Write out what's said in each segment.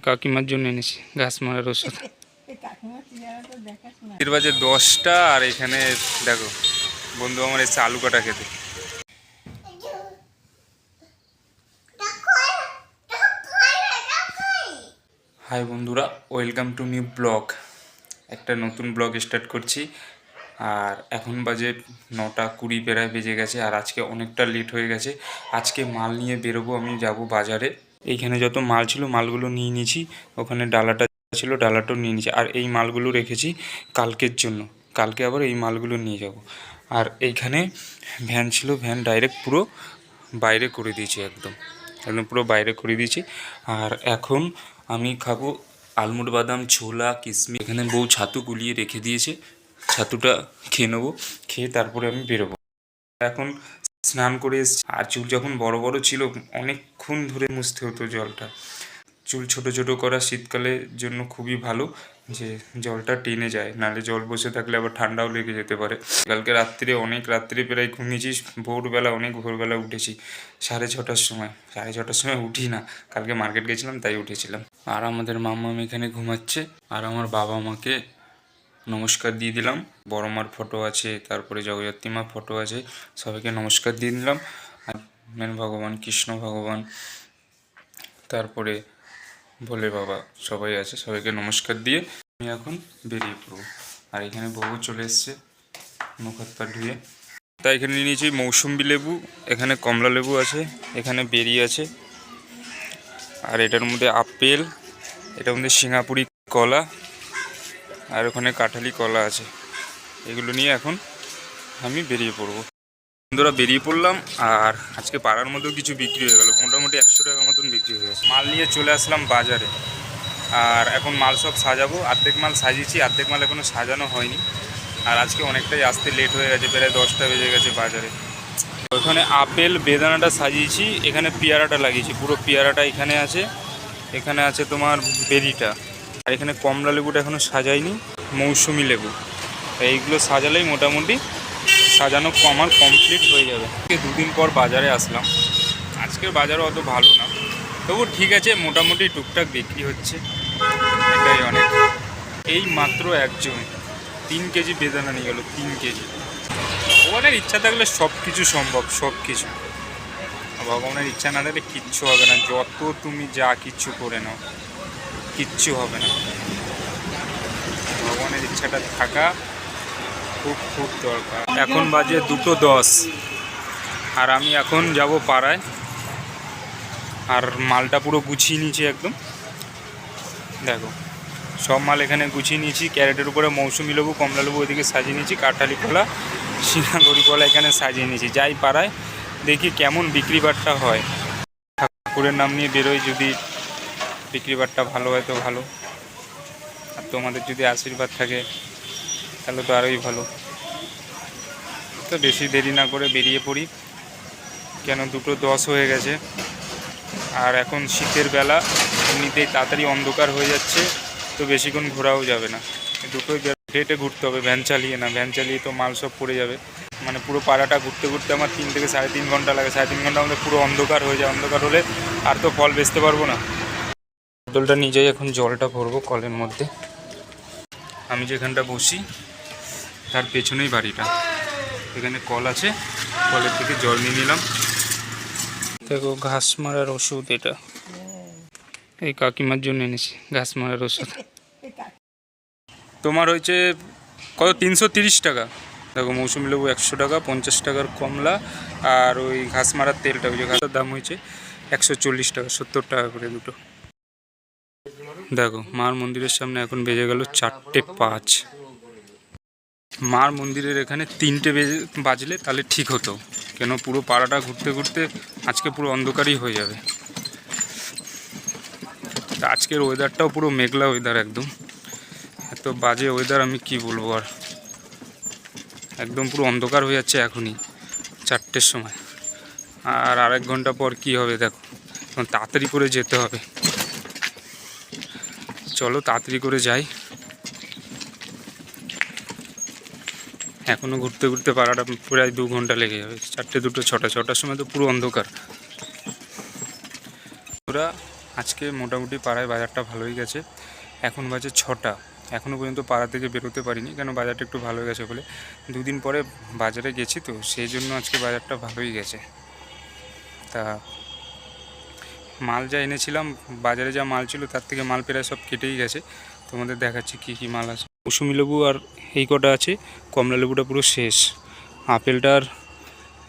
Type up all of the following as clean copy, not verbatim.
কাকিমার জন্য এনেছি ঘাস মারার ওষুধ। এর বাজে 10টা আর এখানে দেখো বন্ধু আমার এসে আলু কাটা খেতে। হাই বন্ধুরা, ওয়েলকাম টু নিউ ব্লগ। একটা নতুন ব্লগ স্টার্ট করছি। আর এখন বাজে 9:20 প্রায় বেজে গেছে। আর আজকে অনেকটা লেট হয়ে গেছে। আজকে মাল নিয়ে বেরোবো, আমি যাব বাজারে। এইখানে যত মাল ছিল মালগুলো নিয়ে নিয়েছি। ওখানে ডালাটা ছিল, ডালাটাও নিয়ে নিয়েছি। আর এই মালগুলো রেখেছি কালকের জন্য, কালকে আবার এই মালগুলো নিয়ে যাব। আর এইখানে ভ্যান ছিল, ভ্যান ডাইরেক্ট পুরো বাইরে করে দিয়েছি, একদম একদম পুরো বাইরে করে দিয়েছি। আর এখন আমি খাবো আলমন্ড বাদাম, ছোলা, কিশমিশ। এখানে বউ ছাতু গুলিয়ে রেখে দিয়েছে, ছাতুটা খেয়ে নেবো। খেয়ে তারপরে আমি বেরোবো। এখন স্নান করে এসেছি। আর চুল যখন বড় বড় ছিল অনেকক্ষণ ধরে মুছতে হতো জলটা। চুল ছোট ছোট করা শীতকালের জন্য খুবই ভালো, যে জলটা টেনে যায়, নাহলে জল বসে থাকলে আবার ঠান্ডাও লেগে যেতে পারে। কালকে রাত্রে অনেক রাত্রে প্রায় ঘুমিয়েছি, ভোরবেলা অনেক ভোরবেলা উঠেছি 6:30টার সময়। 6:30টার সময় উঠি না, কালকে মার্কেট গেছিলাম তাই উঠেছিলাম। আর আমাদের মাম্মা এখানে ঘুমাচ্ছে। আর আমার বাবা মাকে নমস্কার দিয়ে দিলাম। বড় মার ফটো আছে, তারপরে জগদ্ধাত্রী মার ফটো আছে, সবাইকে নমস্কার দিয়ে দিলাম। আর মেন ভগবান কৃষ্ণ ভগবান, তারপরে ভোলে বাবা সবাই আছে, সবাইকে নমস্কার দিয়ে আমি এখন বেরিয়ে পড়ব। আর এখানে বউ চলে এসছে মুখ হাত পা ধুয়ে। তাই এখানে নিয়ে নিয়েছি মৌসুম্বি লেবু, এখানে কমলা লেবু আছে, এখানে বেরি আছে, আর এটার মধ্যে আপেল, এটার মধ্যে সিঙ্গাপুরি কলা, আর ওখানে কাঁঠালি কলা আছে। এগুলো নিয়ে এখন আমি বেরিয়ে পড়বো। বন্ধুরা বেরিয়ে পড়লাম। আর আজকে পাড়ার মধ্যেও কিছু বিক্রি হয়ে গেল, মোটামুটি 100 টাকার মতন বিক্রি হয়ে গেছে। মাল নিয়ে চলে আসলাম বাজারে। আর এখন মাল সব সাজাবো। অর্ধেক মাল সাজিয়েছি, অর্ধেক মাল এখনও সাজানো হয়নি। আর আজকে অনেকটাই আসতে লেট হয়ে গেছে, প্রায় 10টা বেজে গেছে বাজারে। ওখানে আপেল বেদানাটা সাজিয়েছি, এখানে পেয়ারাটা লাগিয়েছি, পুরো পেয়ারাটা এখানে আছে। এখানে আছে তোমার বেরিটা, আর এখানে কমলা লেবুটা এখনও সাজাইনি, মৌসুমি লেবু। এইগুলো সাজালেই মোটামুটি সাজানো আমার কমপ্লিট হয়ে যাবে। দুদিন পর বাজারে আসলাম। আজকের বাজারও অত ভালো না, তবু ঠিক আছে, মোটামুটি টুকটাক বিক্রি হচ্ছে, এটাই অনেক। এই মাত্র একজন 3 কেজি বেদানা নিয়ে গেল, 3 কেজি। ভগবানের ইচ্ছা থাকলে সব কিছু সম্ভব, সব কিছু। ভগবানের ইচ্ছা না থাকলে কিচ্ছু হবে না। যত তুমি যা কিচ্ছু করে নাও, কিচ্ছু হবে না। ভগবানের ইচ্ছাটা থাকা খুব খুব দরকার। এখন বাজে 2:10, আর আমি এখন যাব পাড়ায়। আর মালটা পুরো গুছিয়ে নিয়েছি একদম, দেখো সব মাল এখানে গুছিয়ে নিয়েছি। ক্যারেটের উপরে মৌসুমি লেবু, কমলা লেবু ওইদিকে সাজিয়ে নিয়েছি, কাঁঠালি কলা, সিঙ্গাপুরি কলা এখানে সাজিয়ে নিয়েছি। যাই পাড়ায় দেখি কেমন বিক্রি বাট্টা হয়। ঠাকুরের নাম নিয়ে বেরোই, যদি বিক্রি বাট্টা ভালো হয় তো ভালো, আর তোমাদের যদি আশীর্বাদ থাকে তাহলে তো আরোই ভালো। তো বেশি দেরি না করে বেরিয়ে পড়ি, কেন 2:10 হয়ে গেছে। আর এখন শীতের বেলা, এমনিতেই তাড়াতাড়ি অন্ধকার হয়ে যাচ্ছে, তো বেশিক্ষণ ঘোরাও যাবে না। দুটোই হেঁটে ঘুরতে হবে, ভ্যান চালিয়ে না। ভ্যান চালিয়ে তো মাল সব পড়ে যাবে। মানে পুরো পাড়াটা ঘুরতে ঘুরতে আমার 3 থেকে 3.5 ঘন্টা লাগে। 3.5 ঘন্টার মধ্যে পুরো অন্ধকার হয়ে যায়। অন্ধকার হলে আর তো ফল বেচতে পারবো না। বোতলটা নিজেই এখন জলটা ভরবো কলের মধ্যে। আমি যেখানটা বসি তার পেছনেই বাড়িটা, এখানে কল আছে, কলের থেকে জল নিয়ে নিলাম। দেখো ঘাস মারার ওষুধ, এটা এই কাকিমার জন্য এনেছি ঘাস মারার ওষুধ। তোমার হয়েছে কত? 330 টাকা। দেখো মৌসুমি লেবু 100 টাকা, 50 টাকার কমলা, আর ওই ঘাস মারার তেলটা, ওই যে ঘাসের দাম হয়েছে 140 টাকা, 70 টাকা করে দুটো। দেখো মার মন্দিরের সামনে এখন বেজে গেল 4:05। মার মন্দিরের এখানে 3টে বাজলে তাহলে ঠিক হতো, কেন পুরো পাড়াটা ঘুরতে ঘুরতে আজকে পুরো অন্ধকারই হয়ে যাবে। আজকের ওয়েদারটাও পুরো মেঘলা ওয়েদার, একদম এত বাজে ওয়েদার, আমি কি বলবো আর। একদম পুরো অন্ধকার হয়ে যাচ্ছে এখনই 4টের সময়। আর আরেক ঘন্টা পর কি হবে দেখো। এখন তাড়াতাড়ি করে যেতে হবে, চলো তাড়াতাড়ি করে যাই। এখনও ঘুরতে ঘুরতে পাড়াটা প্রায় 2 ঘন্টা লেগে যাবে। 4টে 2 6টার সময় তো পুরো অন্ধকার। ওরা আজকে মোটামুটি পাড়ায় বাজারটা ভালোই গেছে। এখন বাজে 6টা, এখনও পর্যন্ত পাড়া থেকে বেরোতে পারিনি, কেন বাজারটা একটু ভালো গেছে বলে। দুদিন পরে বাজারে গেছি তো সেই জন্য আজকে বাজারটা ভালোই গেছে। তা মাল যা এনেছিলাম, বাজারে যা মাল ছিল তার থেকে মাল প্রায় সব কেটেই গেছে। তোমাদের দেখাচ্ছি কী কী মাল আছে। মৌসুমি লেবু আর এই কটা আছে, কমলা লেবুটা পুরো শেষ, আপেলটার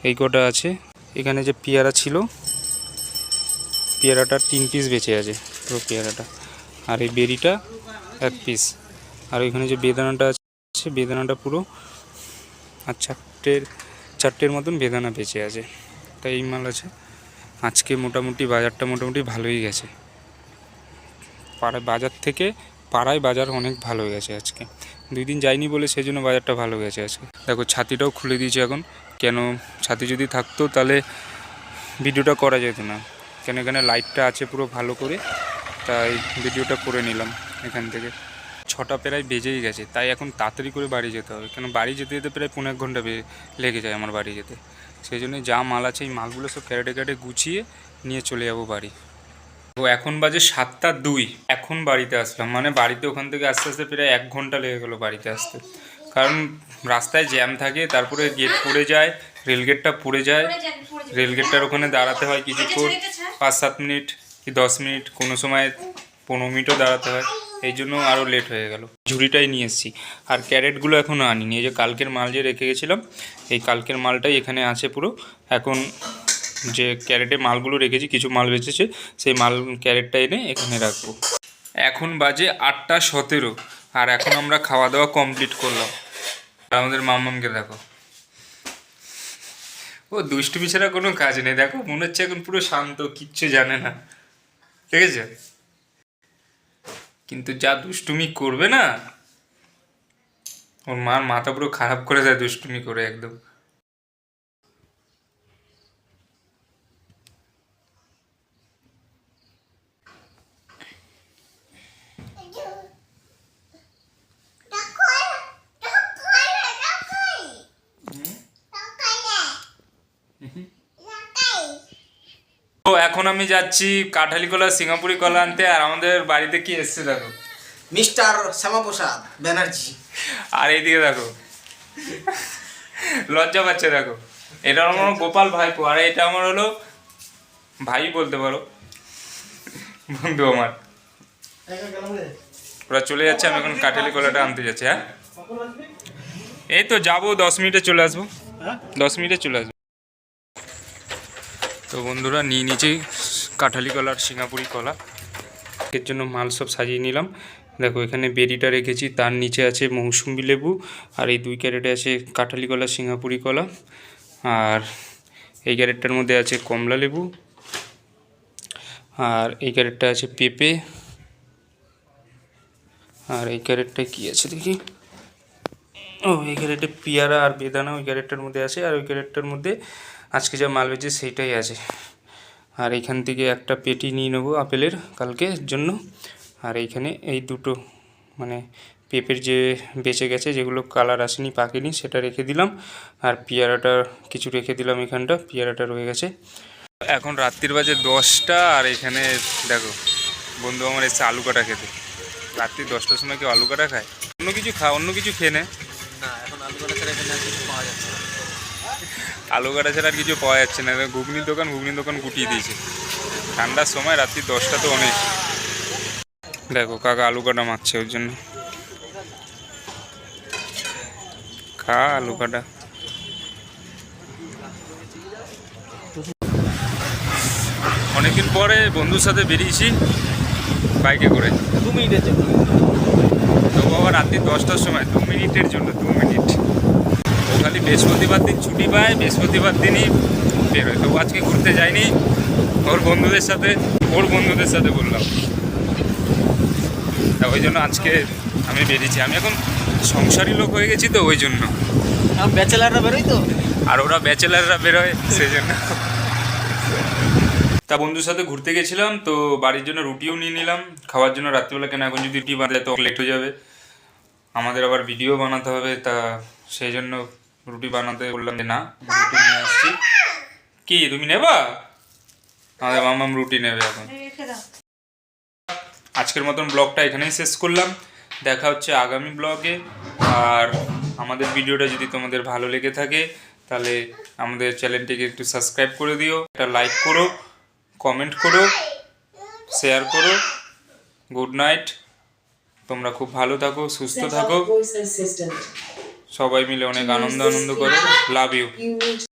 এই কটা আছে। এখানে যে পেয়ারা ছিল, পেয়ারাটার 3 পিস বেঁচে আছে পুরো পেয়ারাটা, আর এই বেরিটা 1 পিস, আর ওইখানে যে বেদানাটা আছে বেদানাটা পুরো, আর চারটের মতন বেদানা বেঁচে আছে। তাই এই মাল আছে। আজকে মোটামুটি বাজারটা মোটামুটি ভালোই গেছে। পাড়ায় বাজার অনেক ভালো গেছে আজকে। 2 দিন যাইনি বলে সেই জন্য বাজারটা ভালো গেছে আজকে। দেখো ছাতিটাও খুলে দিয়েছে এখন, কেন ছাতি যদি থাকতো তাহলে ভিডিওটা করা যেত না, কেন এখানে লাইটটা আছে পুরো ভালো করে, তাই ভিডিওটা করে নিলাম এখান থেকে। 6টা প্রায় বেজেই গেছে, তাই এখন তাড়াতাড়ি করে বাড়ি যেতে হবে, কেন বাড়ি যেতে যেতে প্রায় 1.5 ঘন্টা লেগে যায় আমার বাড়ি যেতে। সেই জন্য যা মাল আছে এই মালগুলো সব ক্যারেটে গুছিয়ে নিয়ে চলে যাবো বাড়ি। তো এখন বাজে 7টা 2, এখন বাড়িতে আসলাম, মানে বাড়িতে ওখান থেকে আস্তে আস্তে প্রায় 1 ঘন্টা লেগে গেলো বাড়িতে আসতে, কারণ রাস্তায় জ্যাম থাকে, তারপরে গেট পড়ে যায়, রেলগেটটা পড়ে যায়, রেলগেটটার ওখানে দাঁড়াতে হয় কিছুক্ষণ, 5-7 মিনিট কি 10 মিনিট, কোনো সময় 15 মিনিটও দাঁড়াতে হয়, এই জন্য আরও লেট হয়ে গেল। ঝুড়িটাই নিয়ে এসেছি, আর ক্যারেটগুলো এখনও আনিনি। এই যে কালকের মাল যে রেখে গেছিলাম, এই কালকের মালটাই এখানে আছে পুরো। এখন যে ক্যারেটে মালগুলো রেখেছি, কিছু মাল বেঁচেছে, সেই মাল ক্যারেটটা এনে এখানে রাখবো। এখন বাজে 8টা 17, আর এখন আমরা খাওয়া দাওয়া কমপ্লিট করলাম। আমাদের মাম্মামকে দেখো, ও দুষ্টুমি ছাড়া কোনো কাজ নেই। দেখো মনে হচ্ছে এখন পুরো শান্ত, কিচ্ছু জানে না, ঠিক আছে? কিন্তু যা দুষ্টুমি করবে না, ওর মার মাথা পুরো খারাপ করে দেয় দুষ্টুমি করে একদম। তো এখন আমি যাচ্ছি কাঁঠালি কলা সিঙ্গাপুরি কলা আনতে, আর আমাদের বাড়িতে কি এসছে দেখো, মিস্টার শ্যামাপ্রসাদ ব্যানার্জি। আর এইদিকে দেখো লজ্জা পাচ্ছে দেখো, এটা আমার গোপাল ভাইপো, আর এটা আমার হলো ভাই বলতে পারো, বন্ধু আমার। ওরা চলে যাচ্ছে, আমি এখন কাঁঠালি কলাটা আনতে যাচ্ছি। হ্যাঁ এই তো যাবো, 10 মিনিটে চলে আসবো, 10 মিনিটে চলে আসবো। তো বন্ধুরা নিয়ে নিচে কাঁঠালি কলা আর সিঙ্গাপুরি কলা, এর জন্য মাল সব সাজিয়ে নিলাম। দেখো এখানে বেরিটা রেখেছি, তার নিচে আছে মৌসুমি লেবু, আর এই 2 ক্যারেটে আছে কাঁঠালি কলা সিঙ্গাপুরি কলা, আর এই ক্যারেটটার মধ্যে আছে কমলা লেবু, আর এই ক্যারেটটা আছে পেঁপে, আর এই ক্যারেটটা কি আছে দেখি, ও এই ক্যারেটে পেয়ারা আর বেদানা ওই ক্যারেটটার মধ্যে আছে, আর ওই ক্যারেটটার মধ্যে আজকে যা মাল বেচে সেইটাই আছে। আর এইখান থেকে একটা পেটি নিয়ে নেবো আপেলের কালকের জন্য, আর এইখানে এই দুটো মানে পেঁপের যে বেঁচে গেছে, যেগুলো কালার আসেনি পাকেনি, সেটা রেখে দিলাম, আর পেয়ারাটা কিছু রেখে দিলাম, এখানটা পেয়ারাটা রয়ে গেছে। এখন রাত্রির বাজে 10টা, আর এখানে দেখো বন্ধু আমার এসছে আলু কাটা খেতে। রাত্রি 10টার সময় কেউ আলু কাটা খায়? অন্য কিছু অন্য কিছু খেয়ে নে। না, এখন আলু কাটা ছাড়া এখানে আর কিছু পাওয়া যাচ্ছে না। আলু কাটা ছাড়া আর কিছু পাওয়া যাচ্ছে না। ঘুগনির দোকান গুটিয়ে দিয়েছে। ঠান্ডার সময় রাত্রি 10টা তো অনেক। দেখো কাকা আলু কাটা মারছে, ওর জন্য খা আলু কাটা। অনেকদিন পরে বন্ধুর সাথে বেরিয়েছি বাইকে করে, 2 মিনিটের জন্য। তো বাবা রাত্রি 10টার সময় 2 মিনিটের জন্য, 2 মিনিট। ও খালি বৃহস্পতিবার দিন ছুটি পায়, বৃহস্পতিবার দিনই বেরোয়। তো আজকে ঘুরতে যাইনি, ওর বন্ধুদের সাথে বললাম, তা ওই জন্য আজকে আমি বেরিয়েছি। আমি এখন সংসারী লোক হয়ে গেছি তো ওই জন্য। ব্যাচেলাররা বেরোয় তো, আর ওরা ব্যাচেলাররা বেরোয় সেই জন্য। তা বন্ধুর সাথে ঘুরতে গেছিলাম, তো বাড়ির জন্য রুটিও নিয়ে নিলাম খাওয়ার জন্য রাত্রিবেলা, কেন এখন যদি রুটি বাঁধে তো লেট হয়ে যাবে, আমাদের আবার ভিডিও বানাতে হবে, তা সেই জন্য রুটি বানাতে বললাম যে না, রুটি নিয়ে আসছি। কি তুমি নেবা? আমাদের মাম্মাম রুটি নেবে এখন। আজকের মতন ব্লগটা এখানেই শেষ করলাম। দেখা হচ্ছে আগামী ব্লগে। আর আমাদের ভিডিওটা যদি তোমাদের ভালো লেগে থাকে তাহলে আমাদের চ্যানেলটিকে একটু সাবস্ক্রাইব করে দিও, একটা লাইক করো, কমেন্ট করো, শেয়ার করো। গুড নাইট, তোমরা খুব ভালো থাকো, সুস্থ থাকো, সবাই মিলে অনেক আনন্দ করো। Love you.